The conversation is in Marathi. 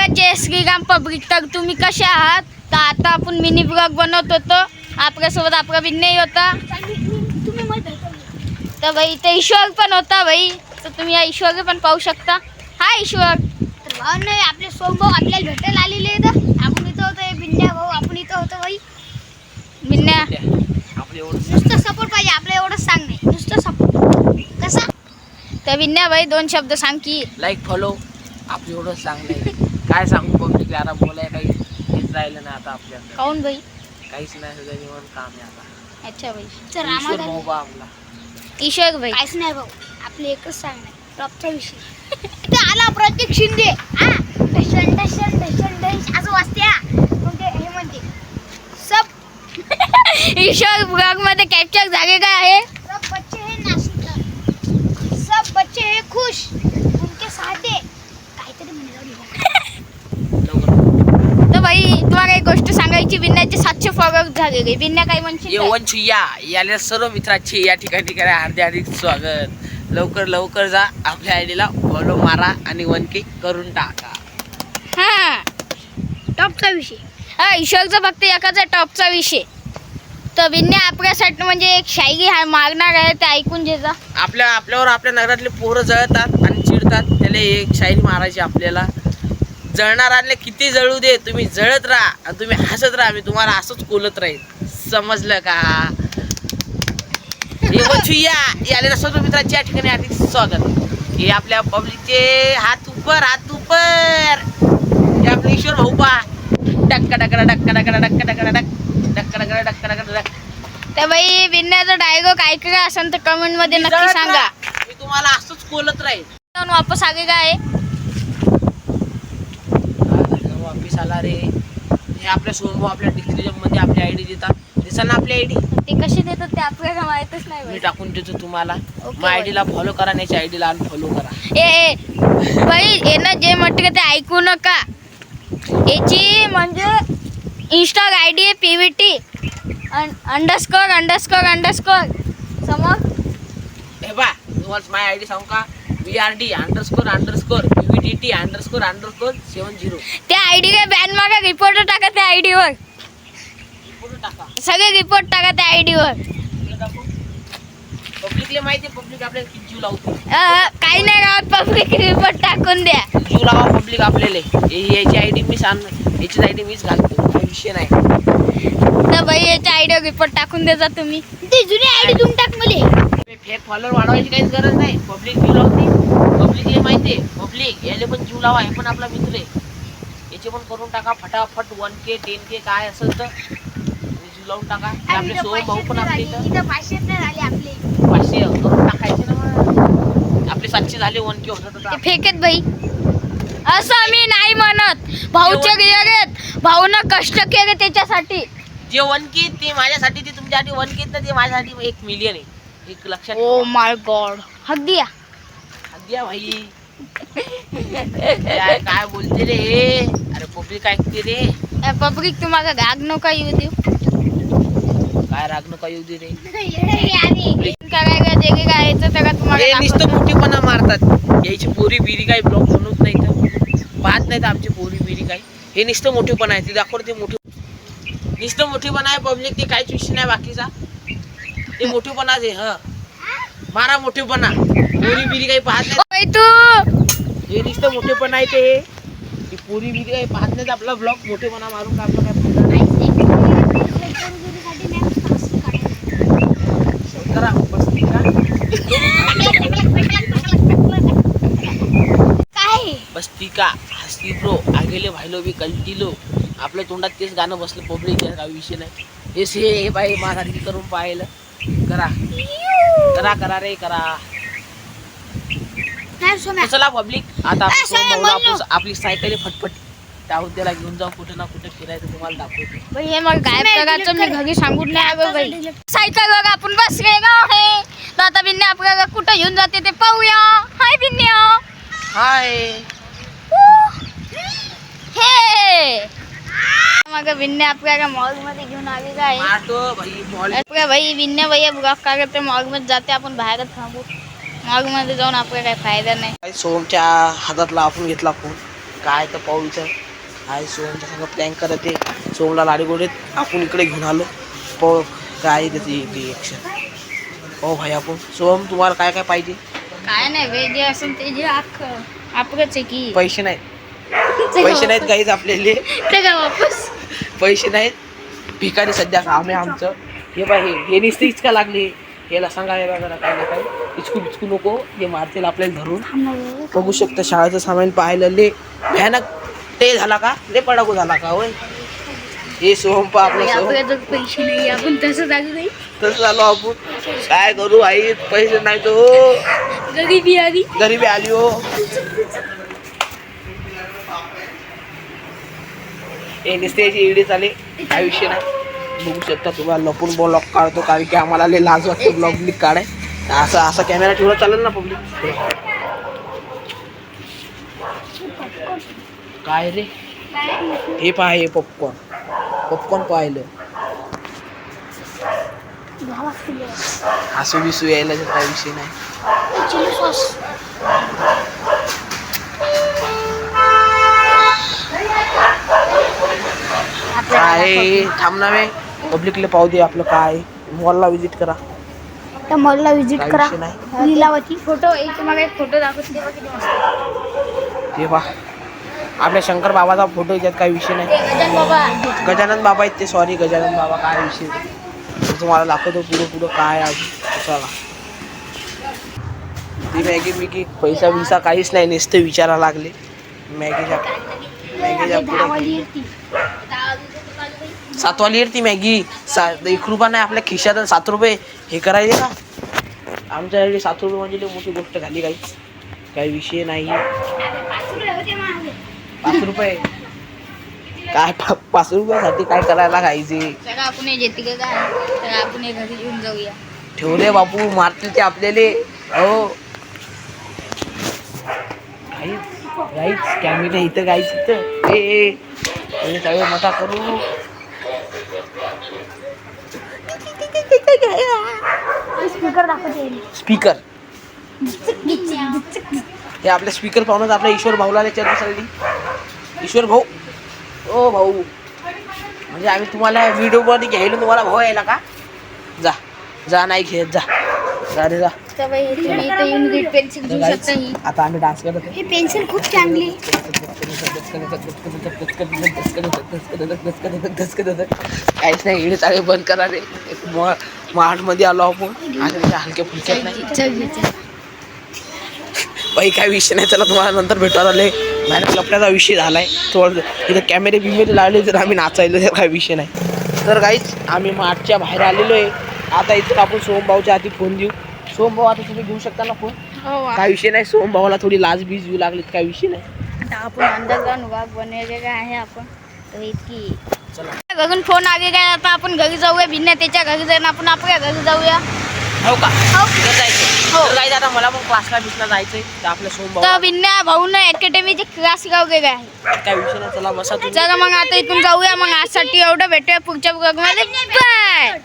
नमस्कार, जय श्रीराम पब्लिक. तर तुम्ही कसे आहात? तर आता आपण मिनी ब्लॉग बनवत होतो. आपल्यासोबत आपला विनय होता. तर भाई इथे ईश्वर पण होता भाई. तर तुम्ही या ईश्वर पण पाहू शकता. हा ईश्वर. तर भाऊ नाही आपले सोमभाऊ आपल्याला भेटायला आलेले आहेत. आपण इथं होतो बिंड्या भाऊ, आपण इथं होतो भाई. विन्या नुसतं सपोर्ट पाहिजे आपल्याला, एवढंच सांग नाही, नुसतं सपोर्ट कसा. तर विन्या भाई 2 शब्द सांग की. लाईक फॉलो आपलं एवढंच चांगलं आहे. काय सांगू पब्लिक, आता बोलाय काही हेच राहिलं नाही आता आपल्याकडे. काऊन भाई? काहीच नाही, सगळं निवांत काम आहे आता. अच्छा भाई. तर ईश्वर आम्हाला भाऊ बा आपला. ईश्वर भाई काहीच नाही भाऊ, आपले एकच सांग नाही, टॉपचा विषय. इथे आला प्रत्येक शिंदे, हा ढशन ढशन ढशन ढश असं वाजते. हा मग ते हे म्हणते सब ईश्वर ब्लॉग मध्ये कॅप्चर झाले काय आहे? सब बच्चे हैं नाचते, सब बच्चे हैं खुश उनके साथ है काहीतरी तर भाई तुम्हाला एक गोष्ट सांगायची. विन्याचे 700 फॉलोअर्स झालेले. विन्या काय म्हणशील? ये वंशुया याला सर्व मित्राचे या ठिकाणी करा हार्दिक स्वागत. लवकर लवकर जा, आपल्या आयडीला फॉलो मारा आणि 1K करून टाका. हा टॉपचा विषय. हा ईश्वरचा फक्त एकाचा टॉपचा विषय. तर विन्या आपल्यासाठी म्हणजे एक शायरी मागणार आहे, ते ऐकून घ्यायचा. आपल्यावर आपल्या नगरातले पोरं जळतात आणि चिडतात, त्याला एक शायरी मारायची आपल्याला. जळणाऱ्याला किती जळू दे, तुम्ही जळत राहा आणि तुम्ही हसत राहा, मी तुम्हाला असंच कोलत राहील. समजलं का? याला सर्व मित्रांच्या ठिकाणी हार्दिक स्वागत. हे आपल्या पब्लिकचे हात उपर हे आपले ईश्वर भाऊ पा डक्का डक्का डक्का डक्का डक्का डक्का डक्का डक्का डक्का डक्का डक्का. तर भाई विन्याचा डायलॉग ऐकला असेल तर कमेंट मध्ये नक्की सांगा. मी तुम्हाला असंच कोलत राहील. वापस आले काय? वापिस आला रे. हे आपल्या सोमभाऊ आपल्या डिस्क्रिप्शन मध्ये आपली आयडी देतात. दिसा ना आपली आयडी. ते कसे देतात ते आपल्याला माहितच नाही मी भाई. टाकून देतो तुम्हाला. ओके मग आयडीला फॉलो करा, नाही आयडीला अनफॉलो करा. ए भाई येणं जे म्हटलं ते ऐकू नका. याची म्हणजे इंस्टा आयडी आहे PVT __ समज. हे बा तुम्हाला माझी आयडी सांगू का? VRD __ PVTT __ 70. त्या आयडी काय बॅन मागा, रिपोर्ट टाका त्या आयडीवर. पुढे टाका. सगळे रिपोर्ट टाका त्या आयडीवर. पब्लिकला माहिती आहे, पब्लिक आपल्याला किती जीव लावते. काही नाही गावात पब्लिक रिपोर्ट टाकून द्या. जीव लावा पब्लिक आपल्याला. याची आयडी मी याची आयडी मीच घालतो, काही विषय नाही. तर भाई याच्या आयडीवर रिपोर्ट टाकून द्यायचा तुम्ही. ती जुनी आयडी तुम्ही टाक मले. फेक फॉलोअर वाढवायची काहीच गरज नाही. पब्लिक जीव लावते. पब्लिकला माहिती आहे, पब्लिक याला पण जीव लावा. हे पण आपला मित्र आहे, याचे पण करून टाका फटाफट. 1K 10K काय असेल तर जीव लावून टाका. आपले सोहम भाऊ पण आपले इथं 500 नाही झाले आपले. 500 करून टाकायचे ना. मग आपले 700 झाले. 1K होतं ते फेकेत भाई, असं आम्ही नाही म्हणत. भाऊच्या गेलेत, भाऊनं कष्ट केले त्याच्यासाठी. जे 1K ते माझ्यासाठी, ते तुमच्यासाठी 1K तर ते माझ्यासाठी 1 मिलियन आहे. एक लक्षात ओ माय गॉड. हक दिया. द्या भाई. काय बोलते रे हे? अरे पब्लिक ऐकते रे. पब्लिक तुम्हाला राग नका येऊ देऊ. काय राग नका येऊ दे रे. करायला जे काही करायचं त्याला हे तुम्हाला नुसतं मोठेपणा मारतात. यायची पोरी बिरी काही ब्लॉग बनवत नाही तर पाहत नाहीत आमची पोरी बिरी काही. हे नुसतं मोठेपणा आहे, ते दाखवते मोठे. नुसतं मोठेपणा आहे पब्लिक, ते काहीच विषय नाही बाकीचा. ते मोठेपणाच आहे. ह मारा मोठेपणा. पोरी बिरी काही पाहत नाही. तू हे नुसतं मोठेपणा आहे ते. ती पोरी बिरी काही पाहत नाहीत. आपला ब्लॉग मोठेपणा मारून का आपला काय फायदा नाही. करा बसती का? काय बसती का हसती ब्रो आगेले भाईलो बी कल्टिलो. आपल्या तोंडात तेच गाणं बसलं. पब्लिक काही विषय नाही. हे बाई माझ्यासारखी करून पाहिलं. करा करा करा रे करा. नाही सोम्या. चला पब्लिक आता ए, सोम्या, म्हणलो. आपली सायकल फटफट त्या उद्याला घेऊन जाऊ. कुठे ना कुठे फिरायचं तुम्हाला दाखवतो. भाई हे मग गायब करायचं मी घरी सांगून नाही आलो भाई. सायकल बघा आपण बसले ना हे. तर आता बिन्या आपल्याला कुठं घेऊन जाते ते पाहूया. हाय बिन्या. हाय. हे मग बिन्या आपल्याला मॉल मध्ये घेऊन आलेला आहे. मारतो भाई मॉल. आपल्या भाई बिन्या भैया ब्लॉग काढते मॉल मध्ये जाते. आपण बाहेरच थांबू. मॉल मध्ये जाऊन आपल्याला काही फायदा नाही. सोमच्या हातातला आपण घेतला फोन. काय तर पाहू इथं आहे सोमच्या संग प्लॅन करत आहे सोमला लाडी गोडीत आपण इकडे घेऊन आलो पाहू काय त्याची रिएक्शन हो भाई आपण सोम तुम्हाला काय काय पाहिजे काय नाही बे जे असेल ते जे आपलंच आहे की पैसे नाहीत काहीच आपल्याला ते काय वापस पैसे नाहीत भिकारी सध्या काम आहे आमचं हे बाई हे नुसते इचका लागले याला सांगायला जरा काय ना काय इचकू नको हे मारतील आपल्याला धरून बघू शकता शाळेचं सामान पाहिलं ले भयानक ते झाला का ले पडाकू झाला का होय हे सोहम पा आपलं सोहम आपल्याजवळ पैसे नाही आपण तसं जागू नाही तसं झालो आपण काय करू आई पैसे नाही तो गरीबी आली गरीबी आली हो हे नुसते इडे चाले काय विषय नाही बघू शकता तुम्हाला लपून ब्लॉग काढतो कारण की आम्हाला लय लाज वाटतो ब्लॉग ब्लिक काढाय असा कॅमेरा ठेवला चालेल ना पब्लिक काय रे हे पहा हे पॉपकॉर्न पाहिलं हसू बिसू यायला काय विषय नाही चिली सॉस काय थांबणारे पब्लिकला पाहू दे आपलं काय मॉलला विजिट करा त्या मॉलला विजिट काय करा विषय नाही लीलावती फोटो एक तुम्हाला एक फोटो दाखवते तेव्हा किती मस्त हे पहा आपल्या शंकर बाबाचा फोटो याच्यात काही विषय नाही गजानन बाबा गजानन बाबा आहेत ते सॉरी गजानन बाबा काय विषय नाही. तुम्हाला दाखवतो पुढं काय आहे चला ती मॅगी पैसा बिसा काहीच नाही नुसतं विचारा लागले मॅगीच्या पुढे 7 वाली ती मॅगी 1 रुपया नाही आपल्या खिशात 7 रुपये हे करायचे का आमच्याकडे 7 रुपये म्हणजे लई मोठी गोष्ट झाली काही विषय नाही 5 रुपये काय 5 रुपयासाठी काय करायला खायचे सगळं आपण हे जेती का काय तर आपण हे घरी घेऊन जाऊया ठेवले बापू मारतील ते आपल्याले हो गाईच कॅमेरा इथं गाईच इथं ए सगळे मोठा करू स्पीकर दाखवते स्पीकर हे आपल्या स्पीकर पाहूनच आपल्या ईश्वर भाऊला चर्चा चालली ईश्वर भाऊ ओ भाऊ म्हणजे आम्ही तुम्हाला व्हिडिओ मध्ये घ्यायला तुम्हाला भाऊ यायला का जा नाही घेत जा रे जा तर बाई तुम्ही इथं येऊन पेन्सिल घेऊ शकता ही आता आम्ही डान्स करत ही पेन्सिल खूप चांगली काहीच नाही इडे चाळे बंद करा रे मार्ट मध्ये आलो आपण आणि हलक्या फुलक्यात नाही बाई काय विषय नाही चला तुम्हाला नंतर भेटणार आले मॅडम लपड्याचा विषय झालाय थोडं इथं कॅमेरे बिमेरे लावले तर आम्ही नाचायलो तर काय विषय नाही तर काहीच आम्ही मार्टच्या बाहेर आलेलो आहे आता इथं आपण सोमभाऊच्या हाती फोन देऊ सोमभाऊ आता तुम्ही घेऊ शकता ना फोन काय विषय नाही सोमभाऊला थोडी लाज बीज येऊ लागली काय विषय नाही आता आपण अंडरग्राउंड भाग बनवलेला आहे आपण तर इतकी चला घरून फोन आले काय आता आपण घरी जाऊया भिन्न त्याच्या घरी जाईन आपण आपल्या घरी जाऊया हो का हो. तिथं जायचं हो. तर काही आता मला पण क्लासला बिसला जायचंय तर आपल्या तर सोमभाऊ भिन्न भाऊन अकॅडमीचे क्लास वगैरे आहे काय विषय नाही चला बसा तुम्ही चला मग आता इथून जाऊया मग आजसाठी एवढं भेटूया पुढच्या ब्लॉगमध्ये बाय